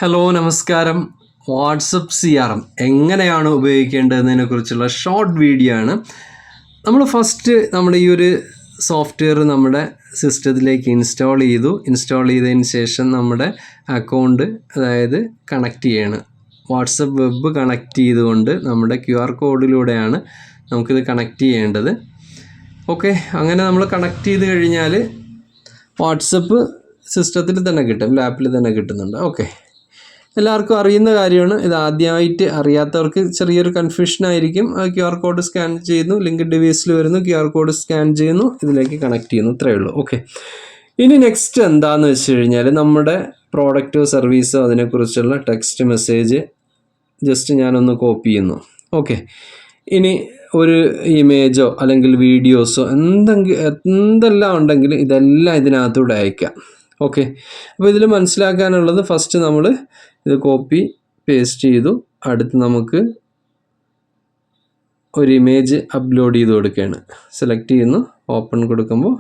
Hello നമസ്കാരം. WhatsApp CRM എങ്ങനെയാണ് ഉപയോഗിക്കേണ്ടതെന്നതിനെക്കുറിച്ചുള്ള short video ആണ്. നമ്മൾ ഫസ്റ്റ് നമ്മുടെ ഈ ഒരു സോഫ്റ്റ്വെയർ നമ്മുടെ സിസ്റ്റത്തിലേക്ക് ഇൻസ്റ്റാൾ ചെയ്തതിന് ശേഷം നമ്മുടെ അക്കൗണ്ട് അതായത് കണക്ട് ചെയ്യണം. വാട്സപ്പ് വെബ് കണക്ട് ചെയ്തുകൊണ്ട് നമ്മുടെ QR കോഡിലൂടെയാണ് നമുക്കിത് കണക്ട് ചെയ്യേണ്ടത്. ഓക്കെ, അങ്ങനെ നമ്മൾ കണക്ട് ചെയ്ത് കഴിഞ്ഞാൽ വാട്സപ്പ് സിസ്റ്റത്തിൽ തന്നെ കിട്ടും, ലാപ്പിൽ തന്നെ കിട്ടുന്നുണ്ട്. ഓക്കെ, എല്ലാവർക്കും അറിയുന്ന കാര്യമാണ്. ഇത് ആദ്യമായിട്ട് അറിയാത്തവർക്ക് ചെറിയൊരു കൺഫ്യൂഷൻ ആയിരിക്കും. QR കോഡ് സ്കാൻ ചെയ്യുന്നു, ലിങ്ക് ഡിവൈസിൽ വരുന്നു, QR കോഡ് സ്കാൻ ചെയ്യുന്നു, ഇതിലേക്ക് കണക്ട് ചെയ്യുന്നു, ഇത്രയേ ഉള്ളൂ. ഓക്കെ, ഇനി നെക്സ്റ്റ് എന്താണെന്ന് വെച്ച് കഴിഞ്ഞാൽ നമ്മുടെ പ്രോഡക്റ്റോ സർവീസോ അതിനെക്കുറിച്ചുള്ള ടെക്സ്റ്റ് മെസ്സേജ് ജസ്റ്റ് ഞാനൊന്ന് കോപ്പി ചെയ്യുന്നു. ഓക്കെ, ഇനി ഒരു ഇമേജോ അല്ലെങ്കിൽ വീഡിയോസോ എന്തെല്ലാം ഉണ്ടെങ്കിൽ ഇതെല്ലാം ഇതിനകത്തൂടെ അയക്കാം. ഓക്കെ, അപ്പോൾ ഇതിൽ മനസ്സിലാക്കാനുള്ളത് ഫസ്റ്റ് നമ്മൾ ഇത് കോപ്പി പേസ്റ്റ് ചെയ്തു. അടുത്ത് നമുക്ക് ഒരു ഇമേജ് അപ്ലോഡ് ചെയ്ത് കൊടുക്കുകയാണ്. സെലക്ട് ചെയ്യുന്നു, ഓപ്പൺ കൊടുക്കുമ്പോൾ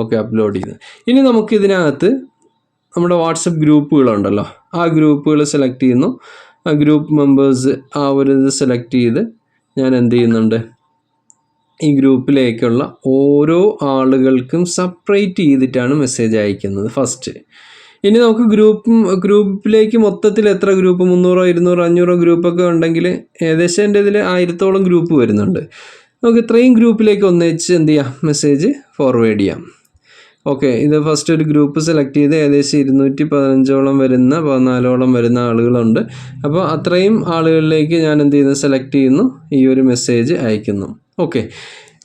ഓക്കെ അപ്ലോഡ് ചെയ്തു. ഇനി നമുക്ക് ഇതിനകത്ത് നമ്മുടെ വാട്സപ്പ് ഗ്രൂപ്പുകളുണ്ടല്ലോ, ആ ഗ്രൂപ്പുകൾ സെലക്ട് ചെയ്യുന്നു. ആ ഗ്രൂപ്പ് മെമ്പേഴ്സ് ആ ഒരു ഇത് സെലക്ട് ചെയ്ത് ഞാൻ എന്ത് ചെയ്യുന്നുണ്ട്, ഈ ഗ്രൂപ്പിലേക്കുള്ള ഓരോ ആളുകൾക്കും സെപ്പറേറ്റ് ചെയ്തിട്ടാണ് മെസ്സേജ് അയക്കുന്നത് ഫസ്റ്റ്. ഇനി നമുക്ക് ഗ്രൂപ്പിലേക്ക് മൊത്തത്തിൽ എത്ര ഗ്രൂപ്പ് 300, 200, 500 ഗ്രൂപ്പൊക്കെ ഉണ്ടെങ്കിൽ ഏകദേശം എൻ്റെ ഇതിൽ 1000-ഓളം ഗ്രൂപ്പ് വരുന്നുണ്ട്. നമുക്ക് ഇത്രയും ഗ്രൂപ്പിലേക്ക് ഒന്നിച്ച് എന്ത് ചെയ്യാം, മെസ്സേജ് ഫോർവേഡ് ചെയ്യാം. ഓക്കെ, ഇത് ഫസ്റ്റ് ഒരു ഗ്രൂപ്പ് സെലക്ട് ചെയ്ത് ഏകദേശം 215-ഓളം വരുന്ന 14-ഓളം വരുന്ന ആളുകളുണ്ട്. അപ്പോൾ അത്രയും ആളുകളിലേക്ക് ഞാൻ എന്ത് ചെയ്യുന്നു, സെലക്ട് ചെയ്യുന്നു, ഈ ഒരു മെസ്സേജ് അയക്കുന്നു. ഓക്കെ,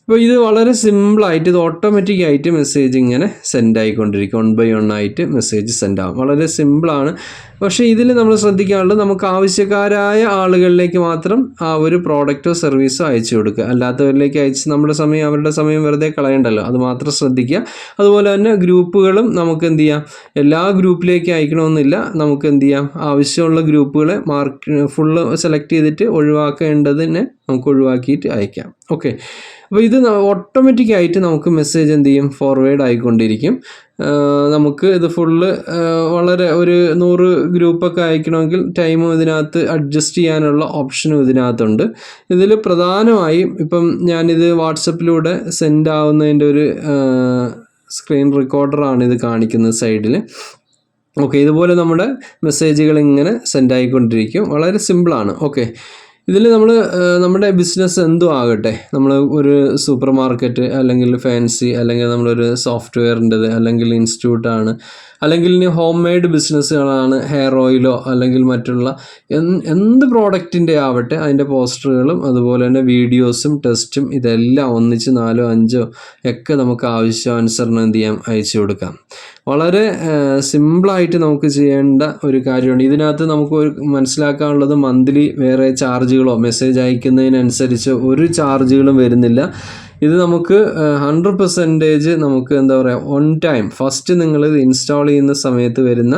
അപ്പോൾ ഇത് വളരെ സിമ്പിളായിട്ട് ഇത് ഓട്ടോമാറ്റിക്കായിട്ട് മെസ്സേജ് ഇങ്ങനെ സെൻഡ് ആയിക്കൊണ്ടിരിക്കും. 1 by 1 ആയിട്ട് മെസ്സേജ് സെൻഡ് ആകും. വളരെ സിമ്പിളാണ്. പക്ഷേ ഇതിൽ നമ്മൾ ശ്രദ്ധിക്കാനുള്ളത് നമുക്ക് ആവശ്യക്കാരായ ആളുകളിലേക്ക് മാത്രം ആ ഒരു പ്രോഡക്റ്റോ സർവീസോ അയച്ചു കൊടുക്കുക. അല്ലാത്തവരിലേക്ക് അയച്ച് അവരുടെ സമയം വെറുതെ കളയണ്ടല്ലോ, അത് മാത്രം ശ്രദ്ധിക്കുക. അതുപോലെ തന്നെ ഗ്രൂപ്പുകളും നമുക്ക് എന്ത് ചെയ്യാം, എല്ലാ ഗ്രൂപ്പിലേക്ക് അയക്കണമെന്നില്ല. നമുക്ക് എന്ത് ചെയ്യാം, ആവശ്യമുള്ള ഗ്രൂപ്പുകളെ ഫുള്ള് സെലക്ട് ചെയ്തിട്ട് ഒഴിവാക്കേണ്ടതിനെ നമുക്ക് ഒഴിവാക്കിയിട്ട് അയക്കാം. ഓക്കെ, അപ്പോൾ ഇത് ഓട്ടോമാറ്റിക്കായിട്ട് നമുക്ക് മെസ്സേജ് എന്ത് ചെയ്യും, ഫോർവേഡ് ആയിക്കൊണ്ടിരിക്കും. നമുക്ക് ഇത് ഫുള്ള് വളരെ ഒരു 100 ഗ്രൂപ്പൊക്കെ അയക്കണമെങ്കിൽ ടൈമും ഇതിനകത്ത് അഡ്ജസ്റ്റ് ചെയ്യാനുള്ള ഓപ്ഷനും ഇതിനകത്തുണ്ട്. ഇതിൽ പ്രധാനമായും ഇപ്പം ഞാനിത് വാട്സപ്പിലൂടെ സെൻഡ് ആവുന്നതിൻ്റെ ഒരു സ്ക്രീൻ റെക്കോർഡറാണ് ഇത് കാണിക്കുന്നത് സൈഡിൽ. ഓക്കെ, ഇതുപോലെ നമ്മുടെ മെസ്സേജുകൾ ഇങ്ങനെ സെൻഡ് ആയിക്കൊണ്ടിരിക്കും. വളരെ സിമ്പിളാണ്. ഓക്കെ, ഇതിൽ നമ്മുടെ ബിസിനസ് എന്തും ആകട്ടെ, നമ്മൾ ഒരു സൂപ്പർ മാർക്കറ്റ് അല്ലെങ്കിൽ ഫാൻസി അല്ലെങ്കിൽ നമ്മളൊരു സോഫ്റ്റ്വെയറിൻ്റെത് അല്ലെങ്കിൽ ഇൻസ്റ്റിറ്റ്യൂട്ടാണ്, അല്ലെങ്കിൽ ഇനി ഹോം മെയ്ഡ് ബിസിനസ്സുകളാണ്, ഹെയർ ഓയിലോ അല്ലെങ്കിൽ മറ്റുള്ള എന്ത് പ്രോഡക്റ്റിൻ്റെ ആവട്ടെ അതിൻ്റെ പോസ്റ്ററുകളും അതുപോലെ തന്നെ വീഡിയോസും ടെസ്റ്റും ഇതെല്ലാം ഒന്നിച്ച് 4, 5 ഒക്കെ നമുക്ക് ആവശ്യാനുസരണം എന്ത് ചെയ്യാം, അയച്ചു കൊടുക്കാം. വളരെ സിമ്പിളായിട്ട് നമുക്ക് ചെയ്യേണ്ട ഒരു കാര്യമാണ്. ഇതിനകത്ത് നമുക്ക് മനസ്സിലാക്കാനുള്ളത് മന്ത്ലി വേറെ ചാർജുകളോ മെസ്സേജ് അയക്കുന്നതിനനുസരിച്ച് ഒരു ചാർജുകളും വരുന്നില്ല. ഇത് നമുക്ക് 100% നമുക്ക് എന്താ പറയുക, ഓൺ ടൈം ഫസ്റ്റ് നിങ്ങൾ ഇത് ഇൻസ്റ്റാൾ ചെയ്യുന്ന സമയത്ത് വരുന്ന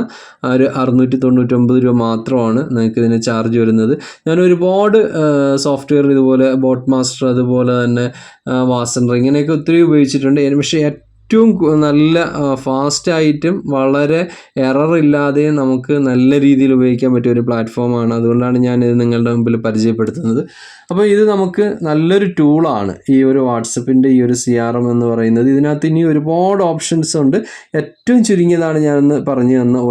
ഒരു 699 രൂപ മാത്രമാണ് നിങ്ങൾക്ക് ഇതിന് ചാർജ് വരുന്നത്. ഞാൻ ഒരുപാട് സോഫ്റ്റ്വെയർ ഇതുപോലെ ബോട്ട് മാസ്റ്റർ അതുപോലെ തന്നെ വാസൻഡർ ഇങ്ങനെയൊക്കെ ഒത്തിരി ഉപയോഗിച്ചിട്ടുണ്ട്. പക്ഷേ ഏറ്റവും നല്ല ഫാസ്റ്റായിട്ടും വളരെ എറർ ഇല്ലാതെയും നമുക്ക് നല്ല രീതിയിൽ ഉപയോഗിക്കാൻ പറ്റിയ ഒരു പ്ലാറ്റ്ഫോമാണ്. അതുകൊണ്ടാണ് ഞാനിത് നിങ്ങളുടെ മുമ്പിൽ പരിചയപ്പെടുത്തുന്നത്. അപ്പോൾ ഇത് നമുക്ക് നല്ലൊരു ടൂളാണ് ഈ ഒരു വാട്സപ്പിൻ്റെ ഈ ഒരു CRM എന്ന് പറയുന്നത്. ഇതിനകത്ത് ഇനി ഒരുപാട് ഓപ്ഷൻസ് ഉണ്ട്. ഏറ്റവും ചുരുങ്ങിയതാണ് ഞാനൊന്ന് പറഞ്ഞു തന്ന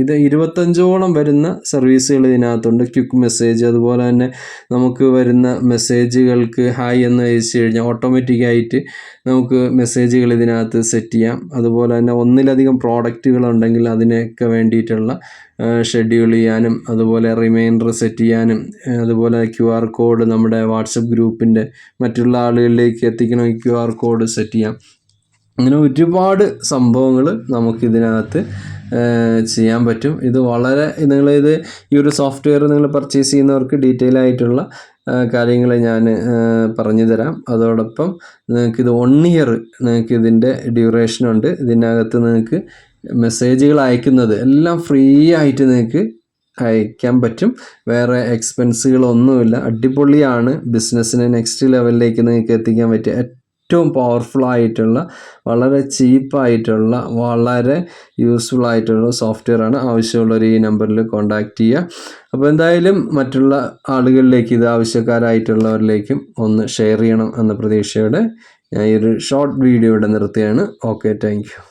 ഇത് 25ഓളം വരുന്ന സർവീസുകൾ ഇതിനകത്തുണ്ട്. ക്വിക്ക് മെസ്സേജ് അതുപോലെ തന്നെ നമുക്ക് വരുന്ന മെസ്സേജുകൾക്ക് ഹായ് എന്ന് അയച്ചു കഴിഞ്ഞാൽ ഓട്ടോമാറ്റിക്കായിട്ട് നമുക്ക് മെസ്സേജുകൾ ഇതിനകത്ത് സെറ്റ് ചെയ്യാം. അതുപോലെ തന്നെ ഒന്നിലധികം പ്രോഡക്റ്റുകളുണ്ടെങ്കിൽ അതിനൊക്കെ വേണ്ടിയിട്ടുള്ള ഷെഡ്യൂൾ ചെയ്യാനും അതുപോലെ റിമൈൻഡർ സെറ്റ് ചെയ്യാനും അതുപോലെ QR കോഡ് നമ്മുടെ വാട്സപ്പ് ഗ്രൂപ്പിൻ്റെ മറ്റുള്ള ആളുകളിലേക്ക് എത്തിക്കണമെങ്കിൽ QR കോഡ് സെറ്റ് ചെയ്യാം. അങ്ങനെ ഒരുപാട് സംഭവങ്ങൾ നമുക്കിതിനകത്ത് ചെയ്യാൻ പറ്റും. ഇത് വളരെ ഈ ഒരു സോഫ്റ്റ്വെയർ നിങ്ങൾ പർച്ചേസ് ചെയ്യുന്നവർക്ക് ഡീറ്റെയിൽ ആയിട്ടുള്ള കാര്യങ്ങൾ ഞാൻ പറഞ്ഞു തരാം. അതോടൊപ്പം നിങ്ങൾക്കിത് 1 year നിങ്ങൾക്ക് ഇതിൻ്റെ ഡ്യൂറേഷനുണ്ട്. ഇതിനകത്ത് നിങ്ങൾക്ക് മെസ്സേജുകൾ അയക്കുന്നത് എല്ലാം ഫ്രീ ആയിട്ട് നിങ്ങൾക്ക് അയക്കാൻ പറ്റും. വേറെ എക്സ്പെൻസുകളൊന്നുമില്ല. അടിപൊളിയാണ്. ബിസിനസ്സിനെ നെക്സ്റ്റ് ലെവലിലേക്ക് നിങ്ങൾക്ക് എത്തിക്കാൻ പറ്റിയ ഏറ്റവും പവർഫുൾ ആയിട്ടുള്ള വളരെ ചീപ്പായിട്ടുള്ള വളരെ യൂസ്ഫുൾ ആയിട്ടുള്ള സോഫ്റ്റ്വെയർ ആണ്. ആവശ്യമുള്ളവർ ഈ നമ്പറിൽ കോൺടാക്റ്റ് ചെയ്യുക. അപ്പോൾ എന്തായാലും മറ്റുള്ള ആളുകളിലേക്ക്, ഇത് ആവശ്യക്കാരായിട്ടുള്ളവരിലേക്കും ഒന്ന് ഷെയർ ചെയ്യണം എന്ന പ്രതീക്ഷയോടെ ഞാൻ ഈ ഒരു ഷോർട്ട് വീഡിയോ ഇവിടെ നിർത്തുകയാണ്. Okay, thank you.